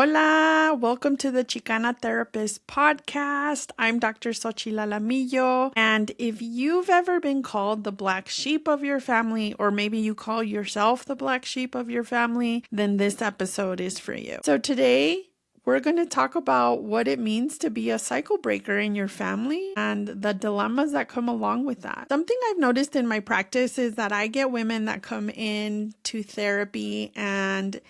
Hola, welcome to the Chicana Therapist podcast. I'm Dr. Xochilt Alamillo, and if you've ever been called the black sheep of your family, or maybe you call yourself the black sheep of your family, then this episode is for you. So today, we're going to talk about what it means to be a cycle breaker in your family and the dilemmas that come along with that. Something I've noticed in my practice is that I get women that come in to therapy and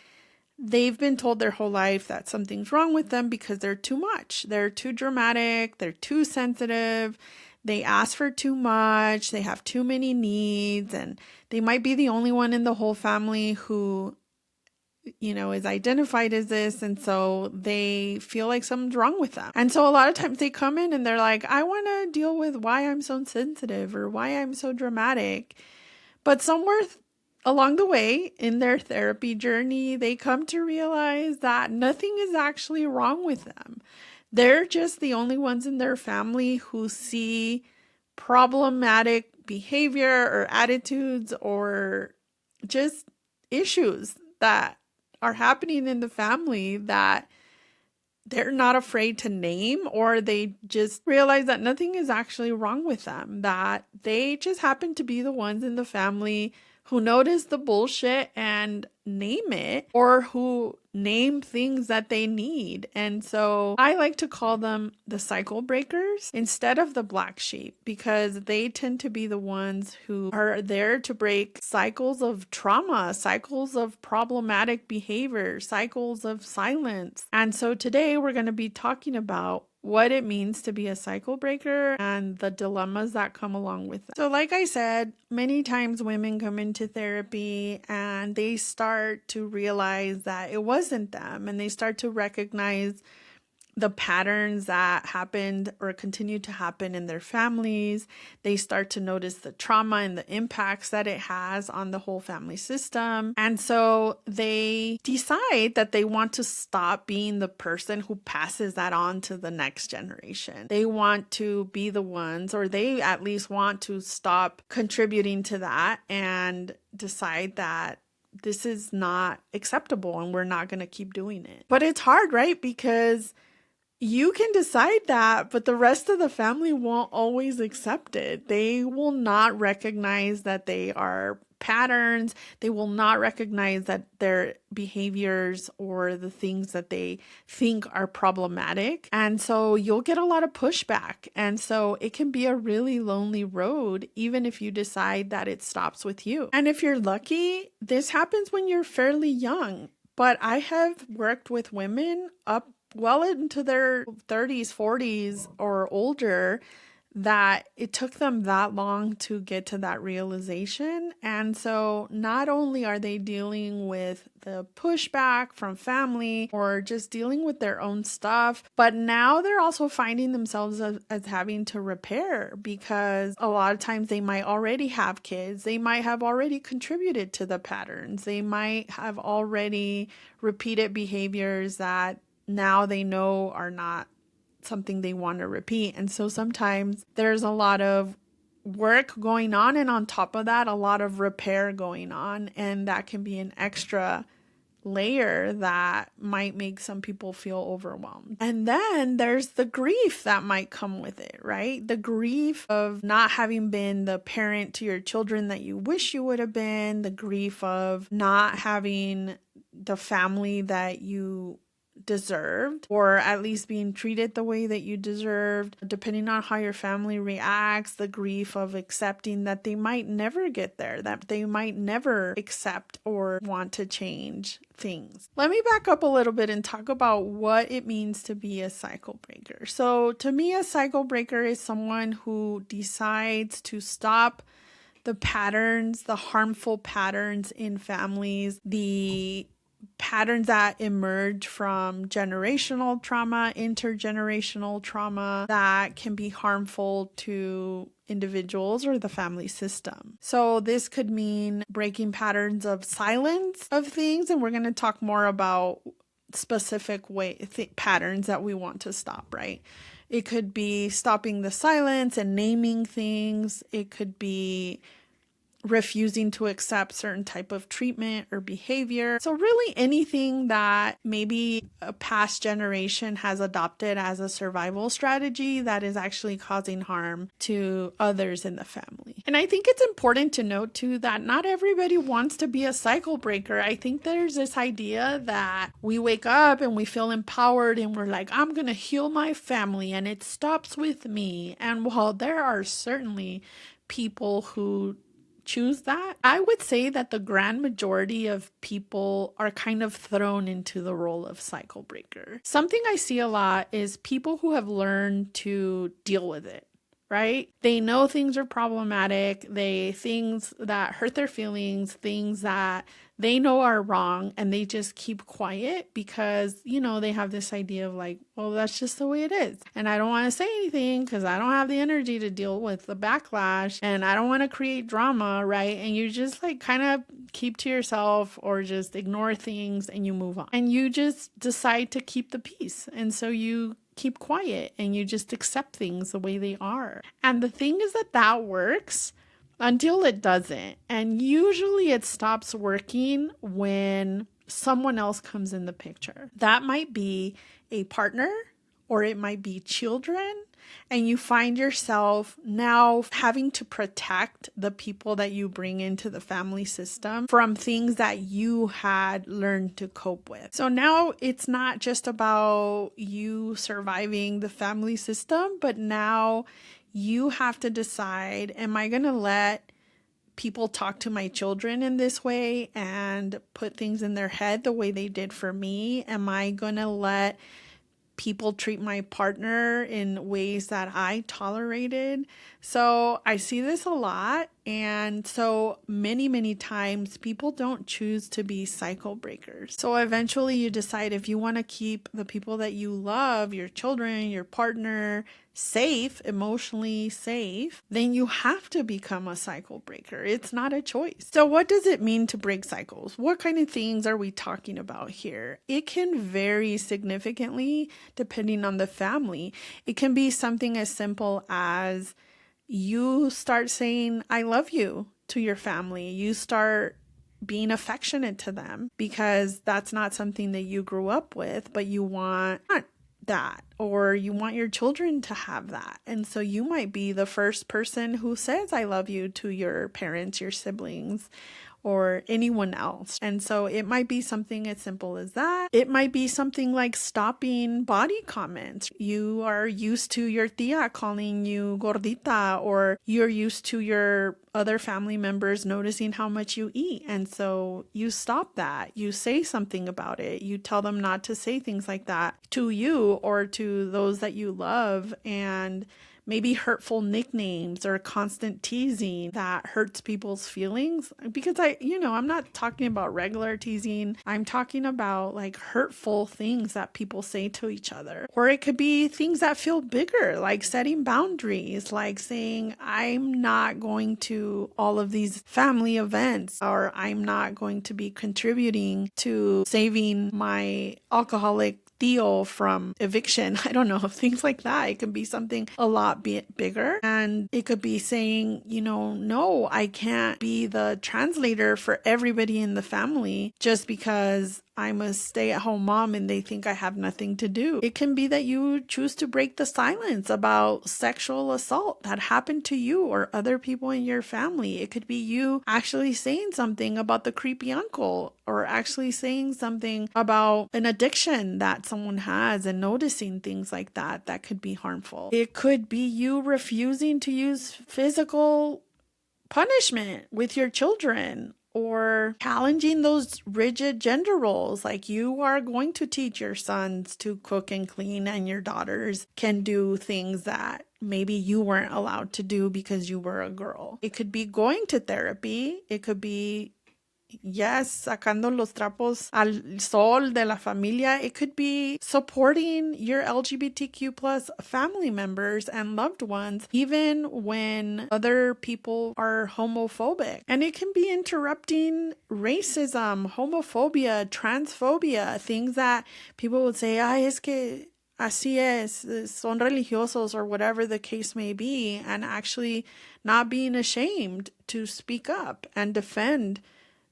they've been told their whole life that something's wrong with them because they're too much. They're too dramatic. They're too sensitive. They ask for too much. They have too many needs. And they might be the only one in the whole family who, is identified as this. And so they feel like something's wrong with them. And so a lot of times they come in and they're like, I want to deal with why I'm so sensitive or why I'm so dramatic. But somewhere along the way in their therapy journey, they come to realize that nothing is actually wrong with them. They're just the only ones in their family who see problematic behavior or attitudes or just issues that are happening in the family that they're not afraid to name, or they just realize that nothing is actually wrong with them, that they just happen to be the ones in the family who notice the bullshit and name it, or who name things that they need. And so I like to call them the cycle breakers instead of the black sheep, because they tend to be the ones who are there to break cycles of trauma, cycles of problematic behavior, cycles of silence. And so today we're going to be talking about what it means to be a cycle breaker and the dilemmas that come along with it. So like I said, many times women come into therapy and they start to realize that it wasn't them, and they start to recognize the patterns that happened or continue to happen in their families. They start to notice the trauma and the impacts that it has on the whole family system. And so they decide that they want to stop being the person who passes that on to the next generation. They want to be the ones, or they at least want to stop contributing to that and decide that this is not acceptable and we're not going to keep doing it. But it's hard, right? Because you can decide that, but the rest of the family won't always accept it. They will not recognize that they are patterns. They will not recognize that their behaviors or the things that they think are problematic. And so you'll get a lot of pushback. And so it can be a really lonely road, even if you decide that it stops with you. And if you're lucky, this happens when you're fairly young. But I have worked with women up well into their 30s, 40s, or older, that it took them that long to get to that realization. And so not only are they dealing with the pushback from family or just dealing with their own stuff, but now they're also finding themselves as having to repair, because a lot of times they might already have kids. They might have already contributed to the patterns. They might have already repeated behaviors that now they know are not something they want to repeat. And so sometimes there's a lot of work going on, and on top of that, a lot of repair going on. And that can be an extra layer that might make some people feel overwhelmed. And then there's the grief that might come with it, right? The grief of not having been the parent to your children that you wish you would have been, the grief of not having the family that you deserved, or at least being treated the way that you deserved, depending on how your family reacts, the grief of accepting that they might never get there, that they might never accept or want to change things. Let me back up a little bit and talk about what it means to be a cycle breaker. So to me, a cycle breaker is someone who decides to stop the patterns, the harmful patterns in families, the patterns that emerge from generational trauma, intergenerational trauma that can be harmful to individuals or the family system. So this could mean breaking patterns of silence of things, and we're going to talk more about specific patterns that we want to stop, right? It could be stopping the silence and naming things. It could be refusing to accept certain type of treatment or behavior. So really anything that maybe a past generation has adopted as a survival strategy that is actually causing harm to others in the family. And I think it's important to note too that not everybody wants to be a cycle breaker. I think there's this idea that we wake up and we feel empowered and we're like, I'm going to heal my family and it stops with me. And while there are certainly people who choose that, I would say that the grand majority of people are kind of thrown into the role of cycle breaker. Something I see a lot is people who have learned to deal with it, right? They know things are problematic, things that hurt their feelings, things that they know are wrong, and they just keep quiet because, they have this idea of like, well, that's just the way it is. And I don't want to say anything because I don't have the energy to deal with the backlash and I don't want to create drama, right? And you just like kind of keep to yourself or just ignore things and you move on. And you just decide to keep the peace. And so you keep quiet and you just accept things the way they are. And the thing is that works until it doesn't. And usually it stops working when someone else comes in the picture. That might be a partner or it might be children. And you find yourself now having to protect the people that you bring into the family system from things that you had learned to cope with. So now it's not just about you surviving the family system, but now you have to decide, am I going to let people talk to my children in this way and put things in their head the way they did for me? Am I going to let people treat my partner in ways that I tolerated? So I see this a lot. And so many times people don't choose to be cycle breakers. So eventually you decide if you want to keep the people that you love, your children, your partner, safe, emotionally safe, then you have to become a cycle breaker. It's not a choice. So what does it mean to break cycles? What kind of things are we talking about here? It can vary significantly depending on the family. It can be something as simple as you start saying, I love you to your family. You start being affectionate to them because that's not something that you grew up with, but you want that, or you want your children to have that. And so you might be the first person who says, I love you to your parents, your siblings, or anyone else. And so it might be something as simple as that. It might be something like stopping body comments. You are used to your tia calling you gordita, or you're used to your other family members noticing how much you eat. And so you stop that. You say something about it. You tell them not to say things like that to you or to those that you love. And maybe hurtful nicknames or constant teasing that hurts people's feelings. Because I'm not talking about regular teasing. I'm talking about like hurtful things that people say to each other. Or it could be things that feel bigger, like setting boundaries, like saying, I'm not going to all of these family events, or I'm not going to be contributing to saving my alcoholic deal from eviction. I don't know, things like that. It can be something a lot bigger. And it could be saying, no, I can't be the translator for everybody in the family just because I'm a stay-at-home mom and they think I have nothing to do. It can be that you choose to break the silence about sexual assault that happened to you or other people in your family. It could be you actually saying something about the creepy uncle, or actually saying something about an addiction that someone has and noticing things like that that could be harmful. It could be you refusing to use physical punishment with your children, or challenging those rigid gender roles. Like you are going to teach your sons to cook and clean, and your daughters can do things that maybe you weren't allowed to do because you were a girl. It could be going to therapy. It could be sacando los trapos al sol de la familia. It could be supporting your LGBTQ plus family members and loved ones, even when other people are homophobic. And it can be interrupting racism, homophobia, transphobia, things that people would say, es que así es, son religiosos or whatever the case may be, and actually not being ashamed to speak up and defend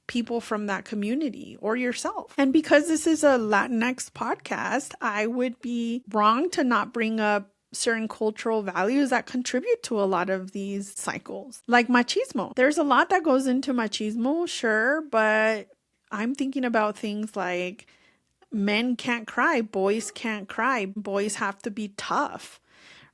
people from that community or yourself. And because this is a Latinx podcast, I would be wrong to not bring up certain cultural values that contribute to a lot of these cycles, like machismo. There's a lot that goes into machismo, sure, but I'm thinking about things like men can't cry, boys can't cry, boys have to be tough,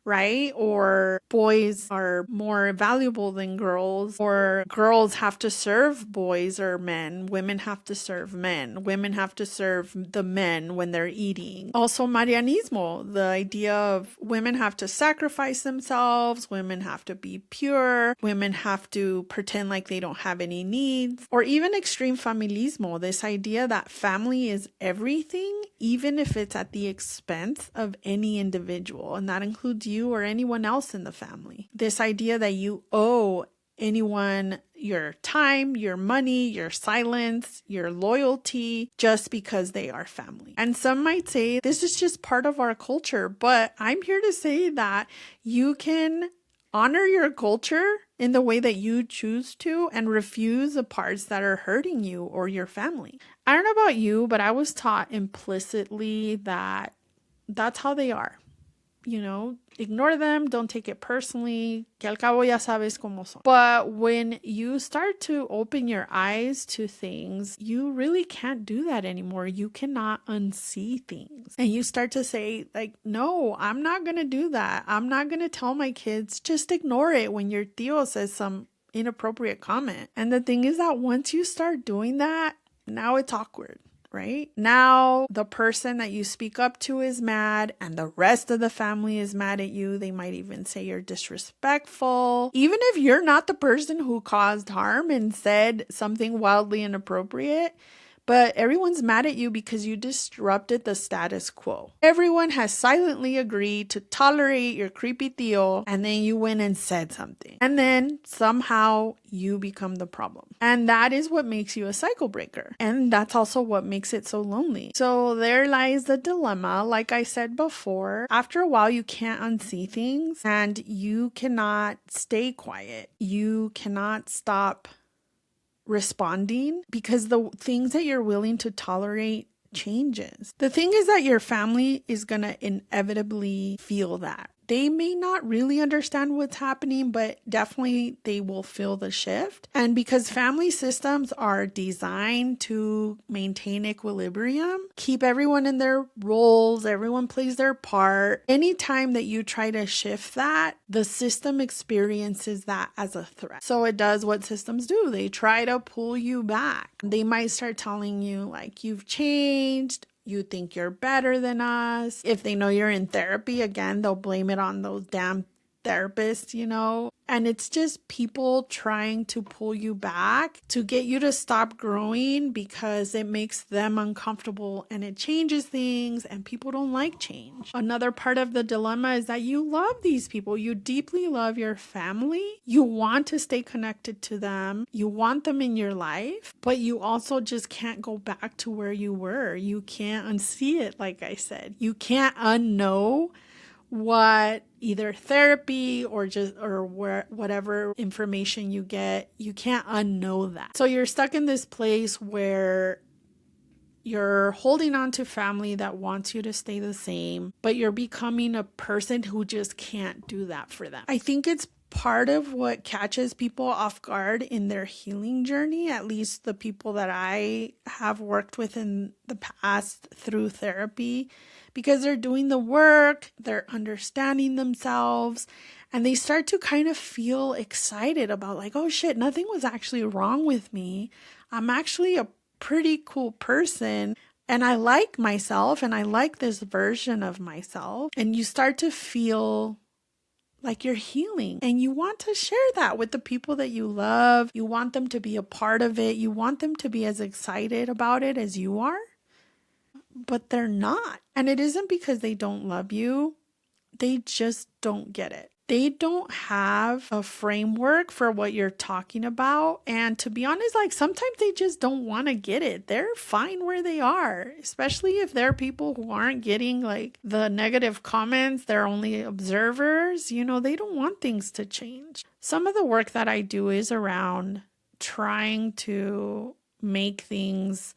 right? Or boys are more valuable than girls, or girls have to serve boys or men, women have to serve men, women have to serve the men when they're eating. Also, Marianismo, the idea of women have to sacrifice themselves, women have to be pure, women have to pretend like they don't have any needs, or even extreme familismo, this idea that family is everything, even if it's at the expense of any individual, and that includes you or anyone else in the family. This idea that you owe anyone your time, your money, your silence, your loyalty, just because they are family. And some might say this is just part of our culture, but I'm here to say that you can honor your culture in the way that you choose to and refuse the parts that are hurting you or your family. I don't know about you, but I was taught implicitly that that's how they are. You know, ignore them, don't take it personally, que al cabo ya sabes cómo son. But when you start to open your eyes to things, you really can't do that anymore. You cannot unsee things. And you start to say, like, no, I'm not going to do that. I'm not going to tell my kids, just ignore it when your tío says some inappropriate comment. And the thing is that once you start doing that, now it's awkward. Right? Now, the person that you speak up to is mad and the rest of the family is mad at you. They might even say you're disrespectful. Even if you're not the person who caused harm and said something wildly inappropriate, but everyone's mad at you because you disrupted the status quo. Everyone has silently agreed to tolerate your creepy tío, and then you went and said something. And then somehow you become the problem. And that is what makes you a cycle breaker. And that's also what makes it so lonely. So there lies the dilemma. Like I said before, after a while, you can't unsee things and you cannot stay quiet. You cannot stop responding because the things that you're willing to tolerate changes. The thing is that your family is going to inevitably feel that. They may not really understand what's happening, but definitely they will feel the shift. And because family systems are designed to maintain equilibrium, keep everyone in their roles, everyone plays their part. Anytime that you try to shift that, the system experiences that as a threat. So it does what systems do. They try to pull you back. They might start telling you like, you've changed. You think you're better than us. If they know you're in therapy, again, they'll blame it on those damn therapists, you know? And it's just people trying to pull you back to get you to stop growing because it makes them uncomfortable and it changes things and people don't like change. Another part of the dilemma is that you love these people. You deeply love your family. You want to stay connected to them. You want them in your life, but you also just can't go back to where you were. You can't unsee it, like I said. You can't unknow what either therapy or whatever information you get, you can't unknow that. So you're stuck in this place where you're holding on to family that wants you to stay the same, but you're becoming a person who just can't do that for them. I think it's part of what catches people off guard in their healing journey, at least the people that I have worked with in the past through therapy, because they're doing the work, they're understanding themselves, and they start to kind of feel excited about like, oh shit, nothing was actually wrong with me. I'm actually a pretty cool person. And I like myself and I like this version of myself. And you start to feel like you're healing and you want to share that with the people that you love. You want them to be a part of it. You want them to be as excited about it as you are, but they're not. And it isn't because they don't love you. They just don't get it. they don't have a framework for what you're talking about. And to be honest, like sometimes they just don't want to get it. They're fine where they are, especially if they're people who aren't getting like the negative comments, they're only observers. They don't want things to change. Some of the work that I do is around trying to make things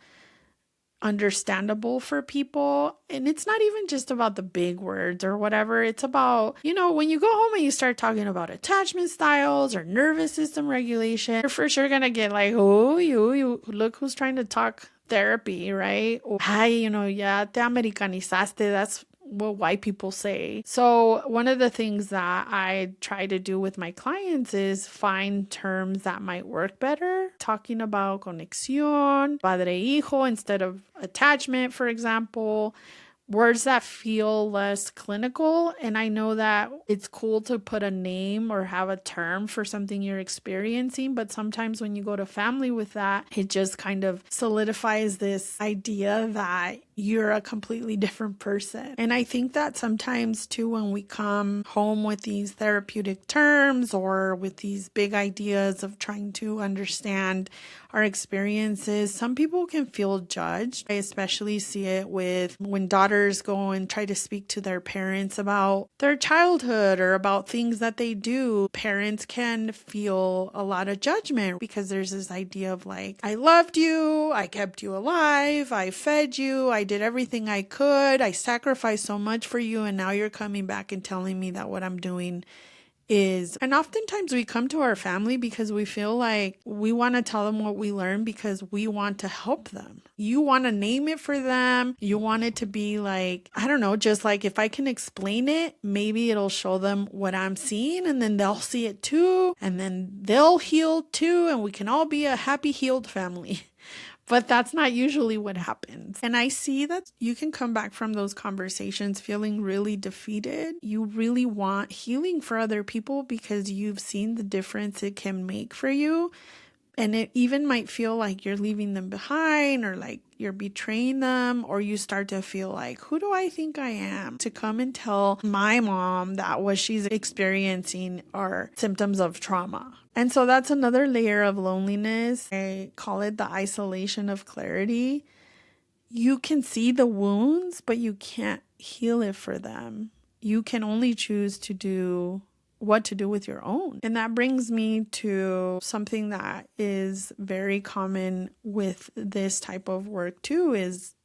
understandable for people. And it's not even just about the big words or whatever. It's about, when you go home and you start talking about attachment styles or nervous system regulation, you're for sure going to get like, oh, you look who's trying to talk therapy, right? Or, ay, ya te americanizaste. That's what white people say. So one of the things that I try to do with my clients is find terms that might work better. Talking about conexión, padre-hijo instead of attachment, for example. Words that feel less clinical. And I know that it's cool to put a name or have a term for something you're experiencing, but sometimes when you go to family with that, it just kind of solidifies this idea that you're a completely different person. And I think that sometimes too, when we come home with these therapeutic terms or with these big ideas of trying to understand our experiences, some people can feel judged. I especially see it with when daughters go and try to speak to their parents about their childhood or about things that they do. Parents can feel a lot of judgment because there's this idea of like, I loved you, I kept you alive, I fed you, I did everything I could, I sacrificed so much for you, and now you're coming back and telling me that what I'm doing is. And oftentimes we come to our family because we feel like we want to tell them what we learned because we want to help them. You want to name it for them. You want it to be like, I don't know, just like if I can explain it, maybe it'll show them what I'm seeing and then they'll see it too. And then they'll heal too. And we can all be a happy healed family. But that's not usually what happens. And I see that you can come back from those conversations feeling really defeated. You really want healing for other people because you've seen the difference it can make for you. And it even might feel like you're leaving them behind or like you're betraying them, or you start to feel like, who do I think I am to come and tell my mom that what she's experiencing are symptoms of trauma? And so that's another layer of loneliness. I call it the isolation of clarity. You can see the wounds, but you can't heal it for them. You can only choose to do what to do with your own. And that brings me to something that is very common with this type of work too,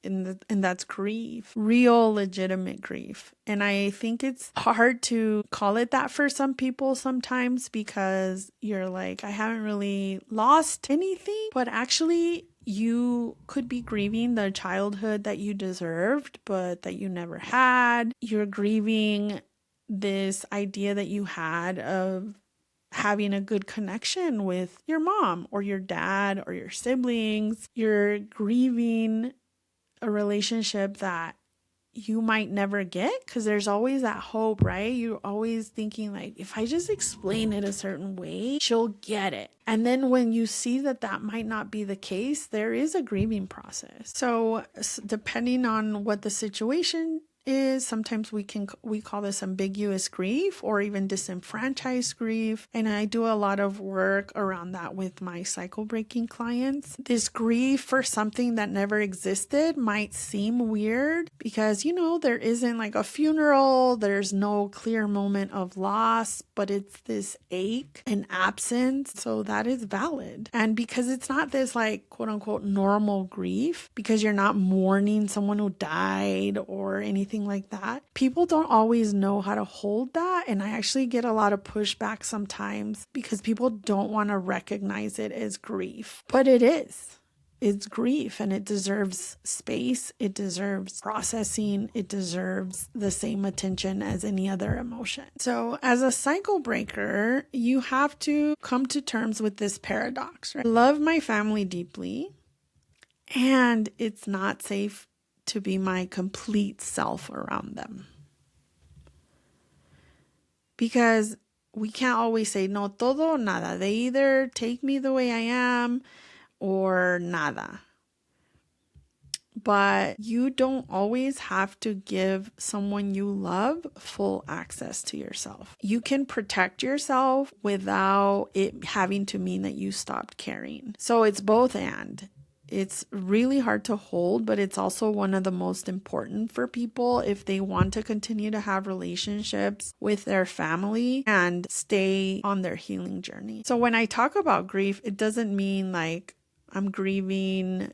and that's grief, real legitimate grief. And I think it's hard to call it that for some people sometimes because you're like, I haven't really lost anything, but actually you could be grieving the childhood that you deserved, but that you never had. You're grieving this idea that you had of having a good connection with your mom or your dad or your siblings. You're grieving a relationship that you might never get because there's always that hope, right? You're always thinking like, if I just explain it a certain way, she'll get it. And then when you see that that might not be the case, there is a grieving process. So depending on what the situation is, sometimes we call this ambiguous grief or even disenfranchised grief. And I do a lot of work around that with my cycle breaking clients. This grief for something that never existed might seem weird because, there isn't like a funeral, there's no clear moment of loss, but it's this ache and absence. So that is valid. And because it's not this like quote unquote normal grief, because you're not mourning someone who died or anything like that, people don't always know how to hold that. And I actually get a lot of pushback sometimes because people don't want to recognize it as grief, but it is. It's grief and it deserves space. It deserves processing. It deserves the same attention as any other emotion. So as a cycle breaker, you have to come to terms with this paradox, right? I love my family deeply, and it's not safe to be my complete self around them. Because we can't always say no todo or nada. They either take me the way I am or nada. but you don't always have to give someone you love full access to yourself. You can protect yourself without it having to mean that you stopped caring. So it's both and. It's really hard to hold, but it's also one of the most important for people if they want to continue to have relationships with their family and stay on their healing journey. So when I talk about grief, it doesn't mean like I'm grieving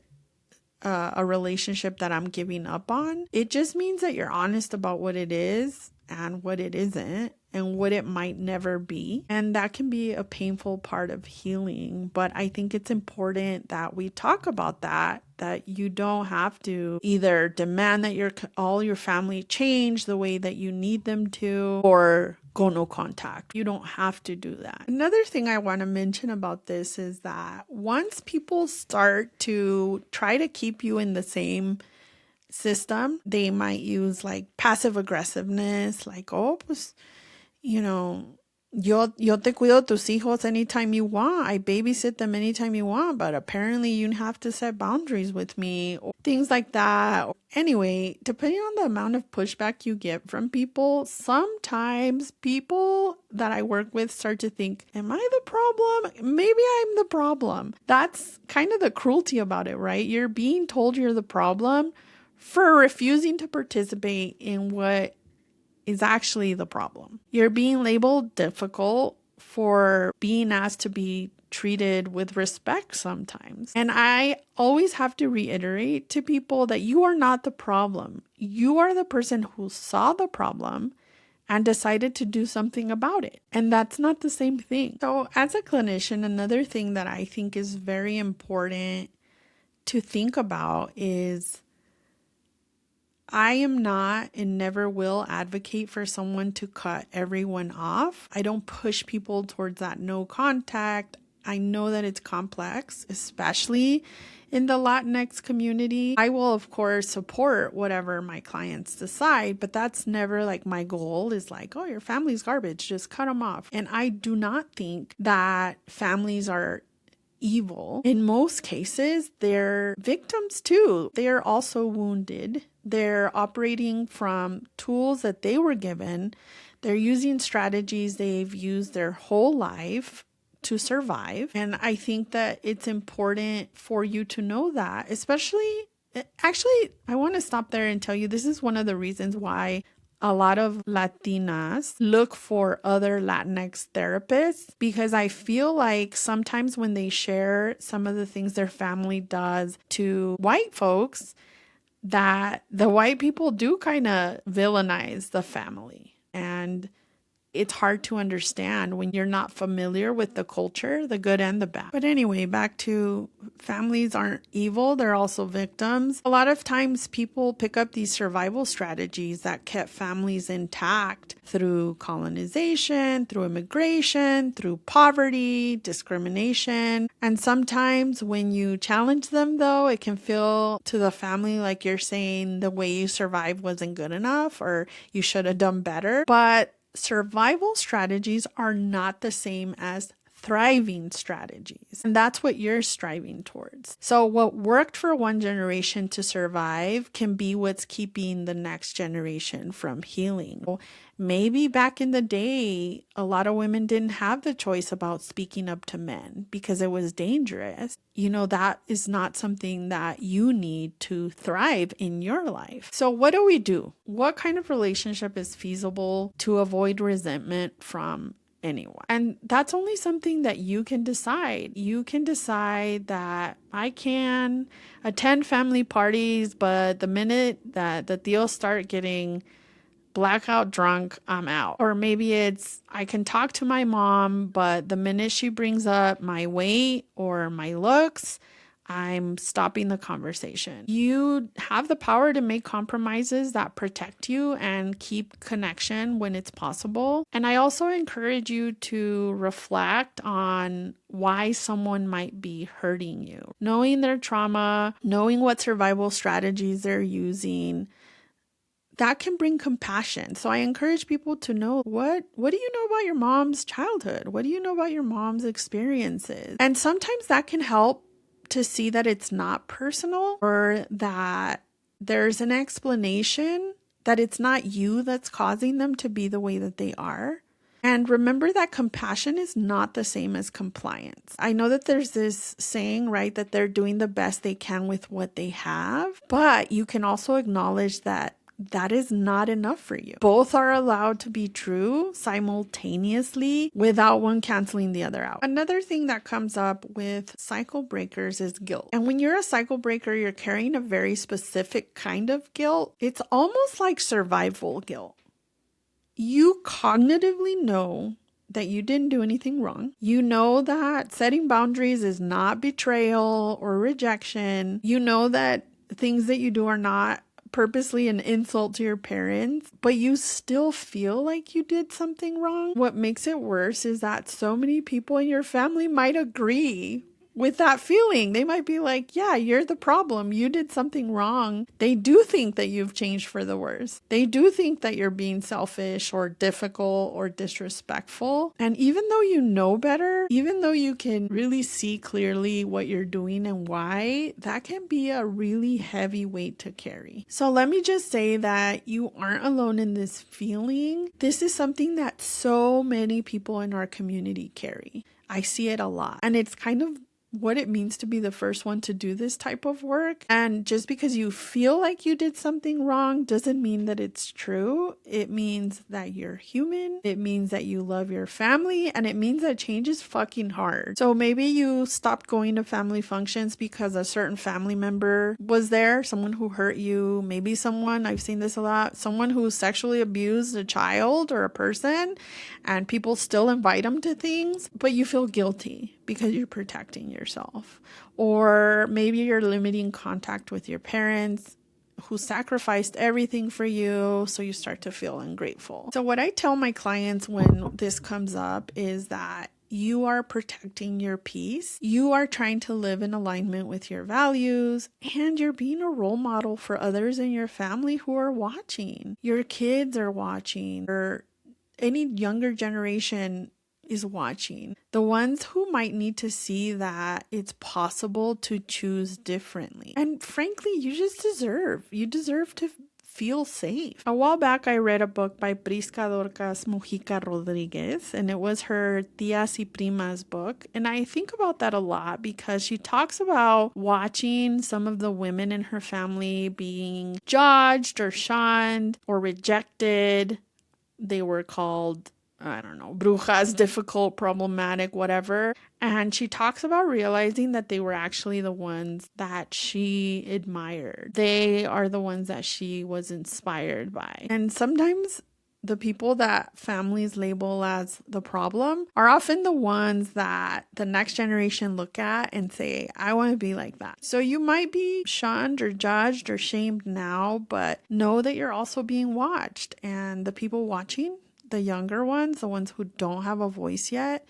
a relationship that I'm giving up on. It just means that you're honest about what it is and what it isn't and what it might never be. And that can be a painful part of healing. But I think it's important that we talk about that you don't have to either demand that all your family change the way that you need them to or go no contact. You don't have to do that. Another thing I want to mention about this is that once people start to try to keep you in the same system, they might use like passive aggressiveness, like, oh, pues, yo te cuido tus hijos anytime you want. I babysit them anytime you want, but apparently you have to set boundaries with me, or things like that. Anyway, depending on the amount of pushback you get from people, sometimes people that I work with start to think, am I the problem? Maybe I'm the problem. That's kind of the cruelty about it, right? You're being told you're the problem for refusing to participate in what is actually the problem. You're being labeled difficult for being asked to be treated with respect sometimes. And I always have to reiterate to people that you are not the problem. You are the person who saw the problem and decided to do something about it. And that's not the same thing. So as a clinician, another thing that I think is very important to think about is I am not and never will advocate for someone to cut everyone off. I don't push people towards that no contact. I know that it's complex, especially in the Latinx community. I will, of course, support whatever my clients decide, but that's never like my goal is like, oh, your family's garbage, just cut them off. And I do not think that families are evil. In most cases, they're victims too. They are also wounded. They're operating from tools that they were given. They're using strategies they've used their whole life to survive. And I think that it's important for you to know that, actually, I want to stop there and tell you this is one of the reasons why a lot of Latinas look for other Latinx therapists, because I feel like sometimes when they share some of the things their family does to white folks, that the white people do kind of villainize the family. And it's hard to understand when you're not familiar with the culture, the good and the bad. But anyway, back to families aren't evil. They're also victims. A lot of times people pick up these survival strategies that kept families intact through colonization, through immigration, through poverty, discrimination. And sometimes when you challenge them, though, it can feel to the family like you're saying the way you survived wasn't good enough or you should have done better. But survival strategies are not the same as thriving strategies. And that's what you're striving towards. So what worked for one generation to survive can be what's keeping the next generation from healing. Maybe back in the day, a lot of women didn't have the choice about speaking up to men because it was dangerous. That is not something that you need to thrive in your life. So what do we do? What kind of relationship is feasible to avoid resentment from anyone? And that's only something that you can decide. You can decide that I can attend family parties, but the minute that the tios start getting blackout drunk, I'm out. Or maybe it's I can talk to my mom, but the minute she brings up my weight or my looks, I'm stopping the conversation. You have the power to make compromises that protect you and keep connection when it's possible. And I also encourage you to reflect on why someone might be hurting you. Knowing their trauma, knowing what survival strategies they're using, that can bring compassion. So I encourage people to know what do you know about your mom's childhood? What do you know about your mom's experiences? And sometimes that can help to see that it's not personal, or that there's an explanation, that it's not you that's causing them to be the way that they are. And remember that compassion is not the same as compliance. I know that there's this saying, right, that they're doing the best they can with what they have, but you can also acknowledge that that is not enough for you. Both are allowed to be true simultaneously without one canceling the other out. Another thing that comes up with cycle breakers is guilt. And when you're a cycle breaker, you're carrying a very specific kind of guilt. It's almost like survival guilt. You cognitively know that you didn't do anything wrong. You know that setting boundaries is not betrayal or rejection. You know that things that you do are not purposely an insult to your parents, but you still feel like you did something wrong. What makes it worse is that so many people in your family might agree with that feeling. They might be like, yeah, you're the problem. You did something wrong. They do think that you've changed for the worse. They do think that you're being selfish or difficult or disrespectful. And even though you know better, even though you can really see clearly what you're doing and why, that can be a really heavy weight to carry. So let me just say that you aren't alone in this feeling. This is something that so many people in our community carry. I see it a lot. And it's kind of what it means to be the first one to do this type of work. And just because you feel like you did something wrong doesn't mean that it's true. It means that you're human. It means that you love your family, and it means that change is fucking hard. So maybe you stopped going to family functions because a certain family member was there, someone who hurt you, maybe someone, I've seen this a lot, someone who sexually abused a child or a person, and people still invite them to things, but you feel guilty because you're protecting yourself. Or maybe you're limiting contact with your parents who sacrificed everything for you, so you start to feel ungrateful. So what I tell my clients when this comes up is that you are protecting your peace. You are trying to live in alignment with your values, and you're being a role model for others in your family who are watching. Your kids are watching, or any younger generation is watching. The ones who might need to see that it's possible to choose differently. And frankly, you deserve to feel safe. A while back, I read a book by Prisca Dorcas Mujica Rodriguez, and it was her Tías y Primas book. And I think about that a lot because she talks about watching some of the women in her family being judged or shunned or rejected. They were called, I don't know, brujas, difficult, problematic, whatever. And she talks about realizing that they were actually the ones that she admired. They are the ones that she was inspired by. And sometimes the people that families label as the problem are often the ones that the next generation look at and say, I want to be like that. So you might be shunned or judged or shamed now, but know that you're also being watched. And the people watching, the younger ones, the ones who don't have a voice yet,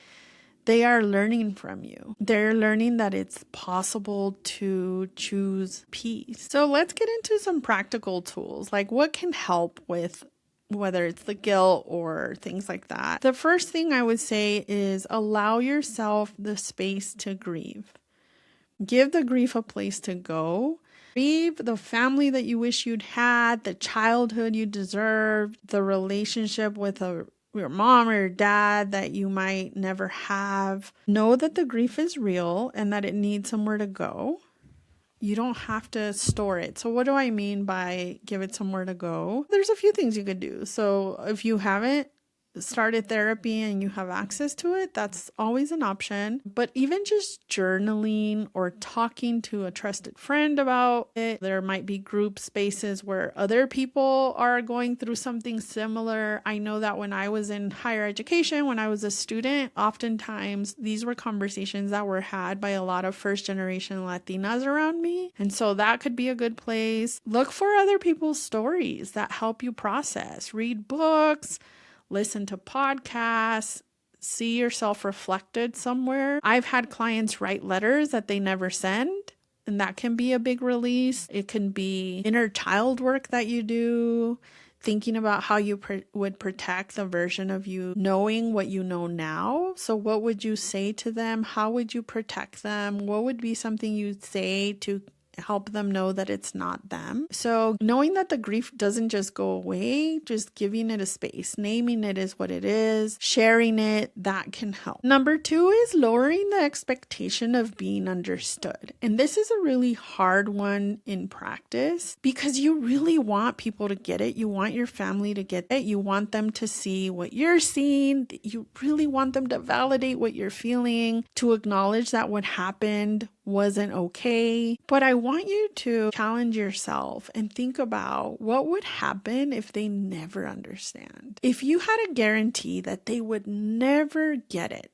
they are learning from you. They're learning that it's possible to choose peace. So let's get into some practical tools, like what can help with whether it's the guilt or things like that. The first thing I would say is allow yourself the space to grieve. Give the grief a place to go. Grieve the family that you wish you'd had, the childhood you deserved, the relationship with your mom or your dad that you might never have. Know that the grief is real and that it needs somewhere to go. You don't have to store it. So what do I mean by give it somewhere to go? There's a few things you could do. So if you haven't started therapy and you have access to it, that's always an option. But even just journaling or talking to a trusted friend about it, there might be group spaces where other people are going through something similar. I know that when I was in higher education, when I was a student, oftentimes these were conversations that were had by a lot of first generation Latinas around me. And so that could be a good place. Look for other people's stories that help you process. Read books, listen to podcasts, see yourself reflected somewhere. I've had clients write letters that they never send, and that can be a big release. It can be inner child work that you do. thinking about how you would protect the version of you knowing what you know now. So what would you say to them? How would you protect them? What would be something you'd say to help them know that it's not them? So knowing that the grief doesn't just go away, just giving it a space, naming it as what it is, sharing it, that can help. Number 2 is lowering the expectation of being understood. And this is a really hard one in practice because you really want people to get it. You want your family to get it. You want them to see what you're seeing. You really want them to validate what you're feeling, to acknowledge that what happened wasn't okay. But I want you to challenge yourself and think about what would happen if they never understand. If you had a guarantee that they would never get it,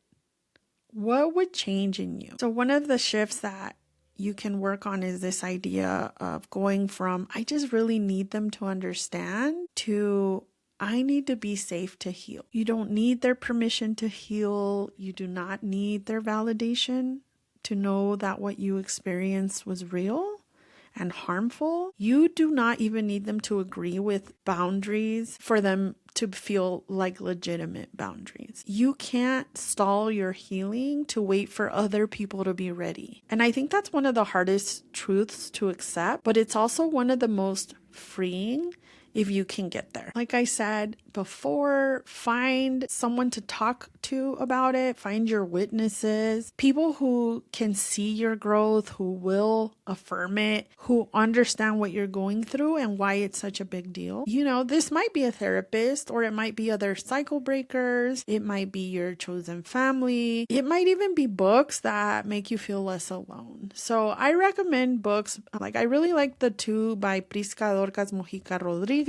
what would change in you? So one of the shifts that you can work on is this idea of going from, I just really need them to understand, to I need to be safe to heal. You don't need their permission to heal. You do not need their validation to know that what you experienced was real and harmful. You do not even need them to agree with boundaries for them to feel like legitimate boundaries. You can't stall your healing to wait for other people to be ready. And I think that's one of the hardest truths to accept, but it's also one of the most freeing if you can get there. Like I said before, find someone to talk to about it, find your witnesses, people who can see your growth, who will affirm it, who understand what you're going through and why it's such a big deal. You know, this might be a therapist, or it might be other cycle breakers, it might be your chosen family, it might even be books that make you feel less alone. So I recommend books, like I really like the 2 by Prisca Dorcas Mojica Rodriguez.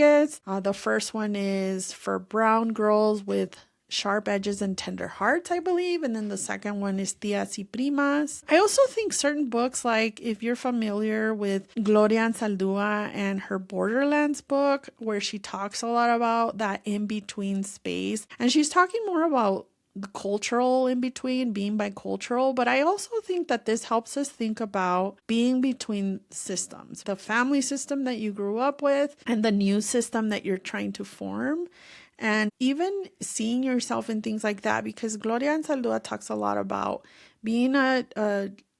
The first one is For Brown Girls with Sharp Edges and Tender Hearts, I believe. And then the second one is Tías y Primas. I also think certain books, like if you're familiar with Gloria Anzaldúa and her Borderlands book, where she talks a lot about that in-between space. And she's talking more about the cultural in between, being bicultural, but I also think that this helps us think about being between systems, the family system that you grew up with and the new system that you're trying to form. And even seeing yourself in things like that, because Gloria Anzaldúa talks a lot about being a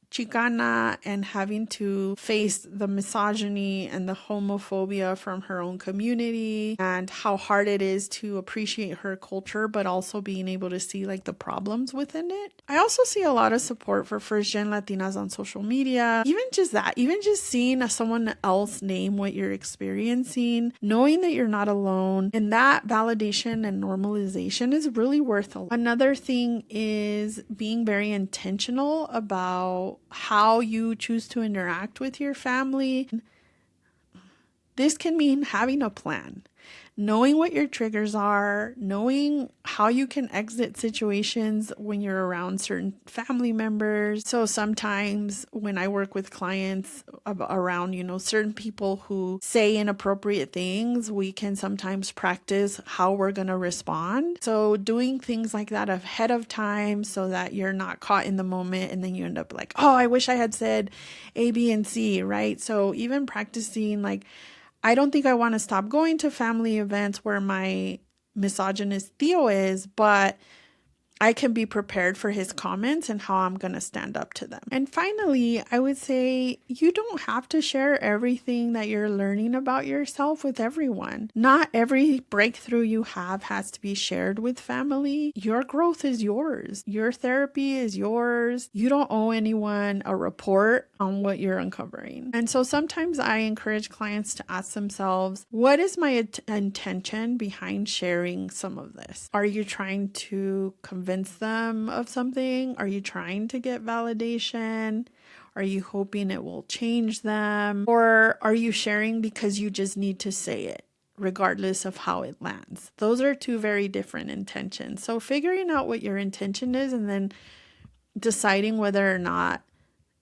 Chicana and having to face the misogyny and the homophobia from her own community, and how hard it is to appreciate her culture, but also being able to see like the problems within it. I also see a lot of support for first gen Latinas on social media. Even just that, even just seeing someone else name what you're experiencing, knowing that you're not alone, and that validation and normalization is really worth a lot. Another thing is being very intentional about how you choose to interact with your family. This can mean having a plan, knowing what your triggers are, knowing how you can exit situations when you're around certain family members. So sometimes when I work with clients around, certain people who say inappropriate things, we can sometimes practice how we're going to respond. So doing things like that ahead of time so that you're not caught in the moment and then you end up like, oh, I wish I had said A, B, and C, right? So even practicing like, I don't think I want to stop going to family events where my misogynist Theo is, but I can be prepared for his comments and how I'm going to stand up to them. And finally, I would say you don't have to share everything that you're learning about yourself with everyone. Not every breakthrough you have has to be shared with family. Your growth is yours. Your therapy is yours. You don't owe anyone a report on what you're uncovering. And so sometimes I encourage clients to ask themselves, what is my intention behind sharing some of this? Are you trying to convince them of something? Are you trying to get validation? Are you hoping it will change them? Or are you sharing because you just need to say it, regardless of how it lands? Those are 2 very different intentions. So figuring out what your intention is and then deciding whether or not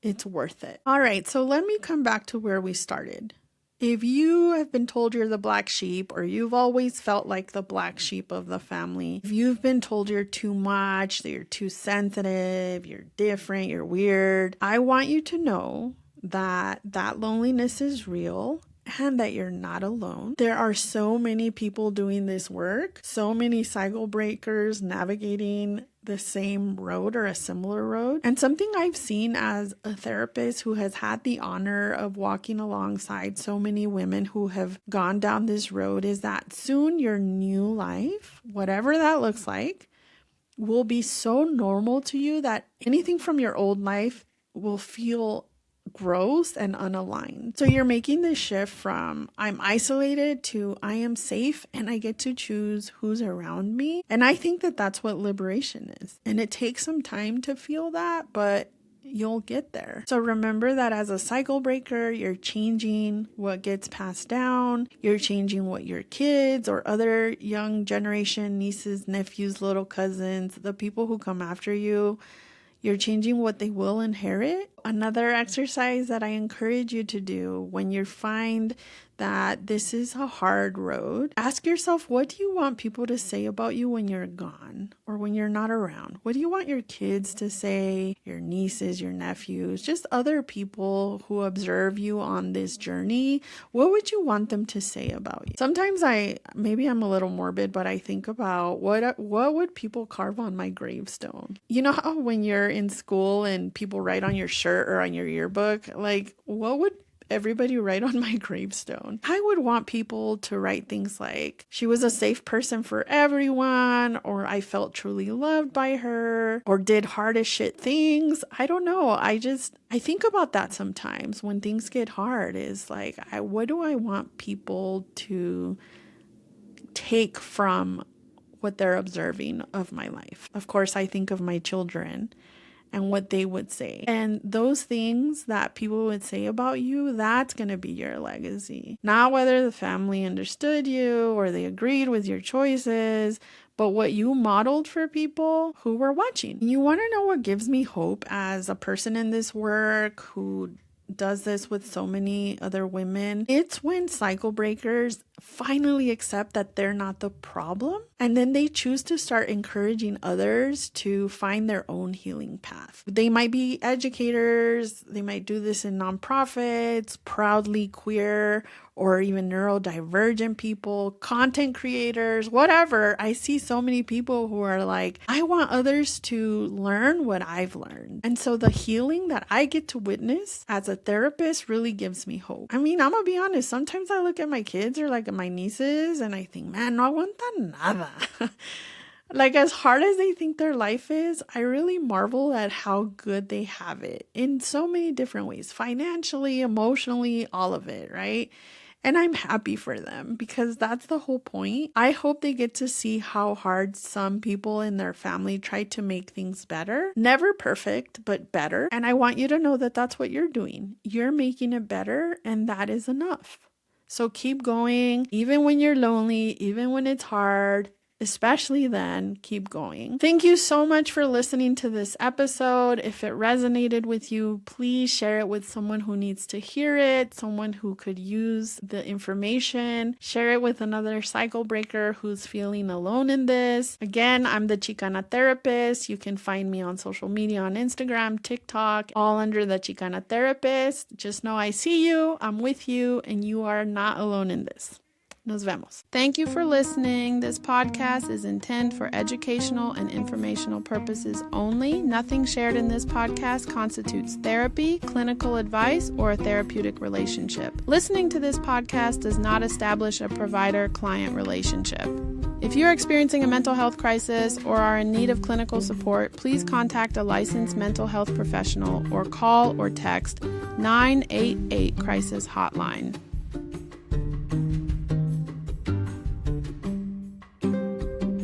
it's worth it. All right, so let me come back to where we started. If you have been told you're the black sheep, or you've always felt like the black sheep of the family, if you've been told you're too much, that you're too sensitive, you're different, you're weird, I want you to know that that loneliness is real and that you're not alone. There are so many people doing this work, so many cycle breakers navigating the same road or a similar road. And something I've seen as a therapist who has had the honor of walking alongside so many women who have gone down this road is that soon your new life, whatever that looks like, will be so normal to you that anything from your old life will feel gross and unaligned. So you're making this shift from I'm isolated to I am safe and I get to choose who's around me. And I think that that's what liberation is. And it takes some time to feel that, but you'll get there. So remember that as a cycle breaker, you're changing what gets passed down. You're changing what your kids or other young generation, nieces, nephews, little cousins, the people who come after you, you're changing what they will inherit. Another exercise that I encourage you to do when you find that this is a hard road, ask yourself, what do you want people to say about you when you're gone or when you're not around? What do you want your kids to say, your nieces, your nephews, just other people who observe you on this journey? What would you want them to say about you? Sometimes maybe I'm a little morbid, but I think about what would people carve on my gravestone? You know how when you're in school and people write on your shirt or on your yearbook, like what would everybody write on my gravestone? I would want people to write things like, she was a safe person for everyone, or I felt truly loved by her, or did hard as shit things. I don't know. I think about that sometimes when things get hard, is like, what do I want people to take from what they're observing of my life? Of course, I think of my children and what they would say. And those things that people would say about you, that's going to be your legacy. Not whether the family understood you or they agreed with your choices, but what you modeled for people who were watching. You want to know what gives me hope as a person in this work who does this with so many other women? It's when cycle breakers finally accept that they're not the problem, and then they choose to start encouraging others to find their own healing path. They might be educators, they might do this in nonprofits, proudly queer or even neurodivergent people, content creators, whatever. I see so many people who are like, I want others to learn what I've learned. And so the healing that I get to witness as a therapist really gives me hope. I mean, I'm gonna be honest, sometimes I look at my kids or like at my nieces and I think, man, no aguanta nada. Like, as hard as they think their life is, I really marvel at how good they have it in so many different ways, financially, emotionally, all of it, right? And I'm happy for them because that's the whole point. I hope they get to see how hard some people in their family try to make things better. Never perfect, but better. And I want you to know that that's what you're doing. You're making it better, and that is enough. So keep going, even when you're lonely, even when it's hard. Especially then, keep going. Thank you so much for listening to this episode. If it resonated with you, please share it with someone who needs to hear it, someone who could use the information. Share it with another cycle breaker who's feeling alone in this. Again, I'm the Chicana Therapist. You can find me on social media, on Instagram, TikTok, all under the Chicana Therapist. Just know I see you, I'm with you, and you are not alone in this. Nos vemos. Thank you for listening. This podcast is intended for educational and informational purposes only. Nothing shared in this podcast constitutes therapy, clinical advice, or a therapeutic relationship. Listening to this podcast does not establish a provider-client relationship. If you're experiencing a mental health crisis or are in need of clinical support, please contact a licensed mental health professional or call or text 988 Crisis Hotline.